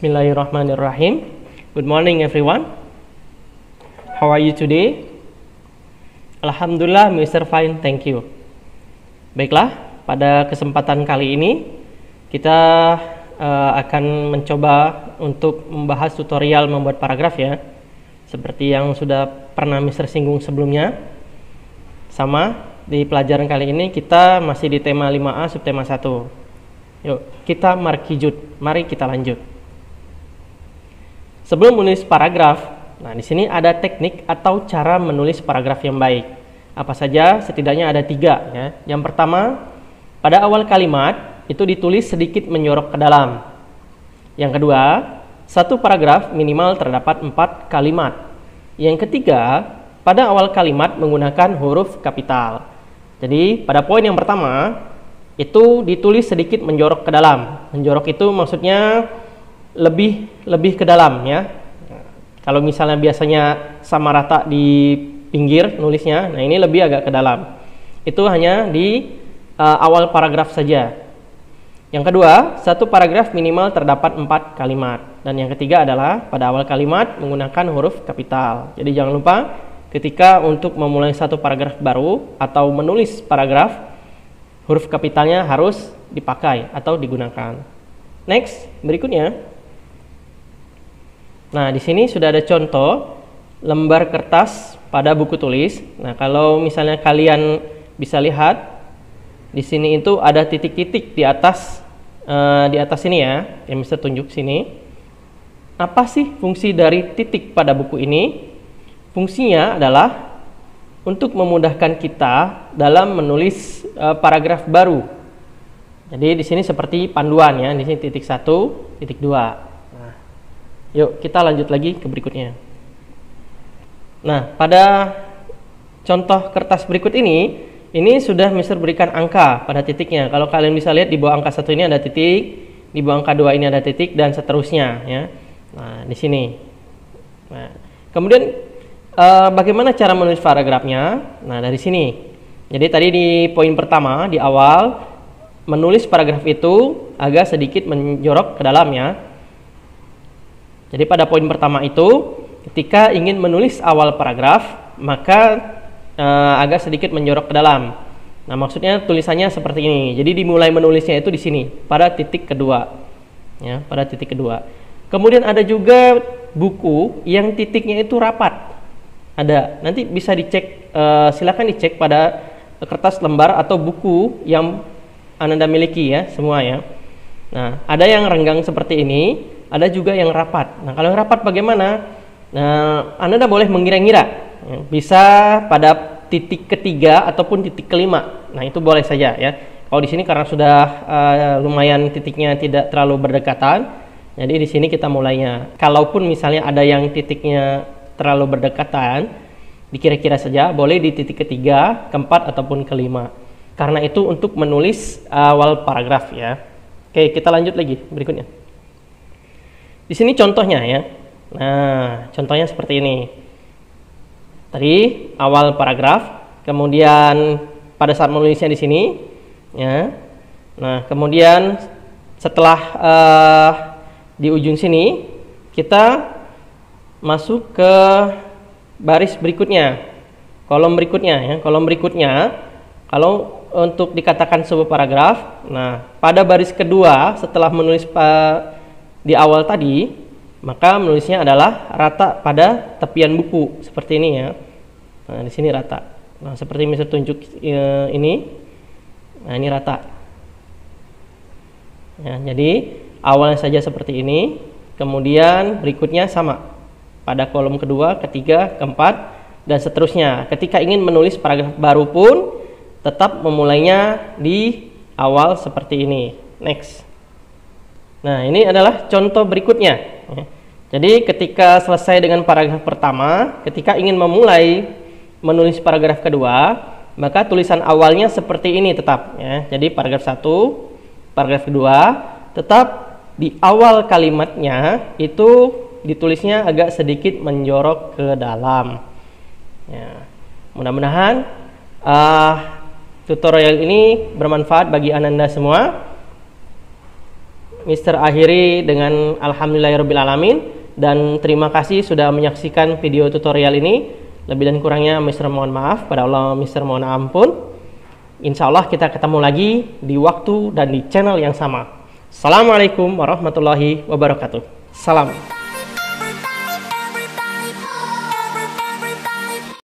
Bismillahirrahmanirrahim. Good morning everyone. How are you today? Alhamdulillah, Mr. Fine, thank you. Baiklah, pada kesempatan kali ini kita akan mencoba untuk membahas tutorial membuat paragraf ya. Seperti yang sudah pernah Mr. singgung sebelumnya. Sama, di pelajaran kali ini kita masih di tema 5A subtema 1. Yuk, kita markijut. Mari kita lanjut. Sebelum menulis paragraf, nah di sini ada teknik atau cara menulis paragraf yang baik. Apa saja? Setidaknya ada 3 ya. Yang pertama, pada awal kalimat itu ditulis sedikit menyorok ke dalam. Yang kedua, satu paragraf minimal terdapat 4 kalimat. Yang ketiga, pada awal kalimat menggunakan huruf kapital. Jadi pada poin yang pertama itu ditulis sedikit menjorok ke dalam. Menjorok itu maksudnya lebih ke dalam ya. Kalau misalnya biasanya sama rata di pinggir nulisnya, nah ini lebih agak ke dalam. Itu hanya di awal paragraf saja. Yang kedua, satu paragraf minimal terdapat 4 kalimat. Dan yang ketiga adalah pada awal kalimat menggunakan huruf kapital. Jadi jangan lupa ketika untuk memulai satu paragraf baru atau menulis paragraf, huruf kapitalnya harus dipakai atau digunakan. Next, berikutnya. Nah, di sini sudah ada contoh lembar kertas pada buku tulis. Nah, kalau misalnya kalian bisa lihat di sini itu ada titik-titik di atas ini ya, yang bisa tunjuk sini. Apa sih fungsi dari titik pada buku ini? Fungsinya adalah untuk memudahkan kita dalam menulis paragraf baru. Jadi di sini seperti panduan ya, di sini titik 1, titik 2. Yuk kita lanjut lagi ke berikutnya. Nah, pada contoh kertas berikut ini sudah Mr. berikan angka pada titiknya. Kalau kalian bisa lihat di bawah angka 1 ini ada titik, di bawah angka 2 ini ada titik, dan seterusnya ya. Nah, di sini. Nah, kemudian bagaimana cara menulis paragrafnya? Nah, dari sini. Jadi tadi di poin pertama di awal menulis paragraf itu agak sedikit menjorok ke dalam ya. Jadi pada poin pertama itu, ketika ingin menulis awal paragraf, maka agak sedikit menjorok ke dalam. Nah, maksudnya tulisannya seperti ini. Jadi dimulai menulisnya itu di sini, pada titik kedua. Ya, pada titik kedua. Kemudian ada juga buku yang titiknya itu rapat. Ada. Nanti bisa dicek, silakan dicek pada kertas lembar atau buku yang Anda miliki ya, semua ya. Nah, ada yang renggang seperti ini. Ada juga yang rapat. Nah, kalau yang rapat bagaimana? Nah, Anda boleh mengira-ngira. Bisa pada titik ketiga ataupun titik kelima. Nah, itu boleh saja ya. Kalau di sini karena sudah lumayan titiknya tidak terlalu berdekatan, jadi di sini kita mulainya. Kalaupun misalnya ada yang titiknya terlalu berdekatan, dikira-kira saja boleh di titik ketiga, keempat ataupun kelima. Karena itu untuk menulis awal paragraf ya. Oke, kita lanjut lagi berikutnya. Di sini contohnya ya. Nah, contohnya seperti ini. Tadi awal paragraf, kemudian pada saat menulisnya di sini, ya. Nah, kemudian setelah di ujung sini kita masuk ke baris berikutnya, kolom berikutnya ya. Kolom berikutnya, kalau untuk dikatakan sebuah paragraf, nah pada baris kedua setelah menulis di awal tadi, maka menulisnya adalah rata pada tepian buku seperti ini ya. Nah, di sini rata. Nah, seperti bisa tunjuk ini. Nah, ini rata. Ya, jadi awalnya saja seperti ini, kemudian berikutnya sama pada kolom kedua, ketiga, keempat, dan seterusnya. Ketika ingin menulis paragraf baru pun tetap memulainya di awal seperti ini. Next. Nah, ini adalah contoh berikutnya. Jadi ketika selesai dengan paragraf pertama, ketika ingin memulai menulis paragraf kedua, maka tulisan awalnya seperti ini tetap ya. Jadi paragraf 1, paragraf kedua, tetap di awal kalimatnya itu ditulisnya agak sedikit menjorok ke dalam. Ya. Mudah-mudahan tutorial ini bermanfaat bagi Anda semua. Mister akhiri dengan alhamdulillahirobbilalamin, dan terima kasih sudah menyaksikan video tutorial ini. Lebih dan kurangnya Mister mohon maaf, pada Allah Mister mohon ampun. Insya Allah kita ketemu lagi di waktu dan di channel yang sama. Assalamualaikum warahmatullahi wabarakatuh. Salam.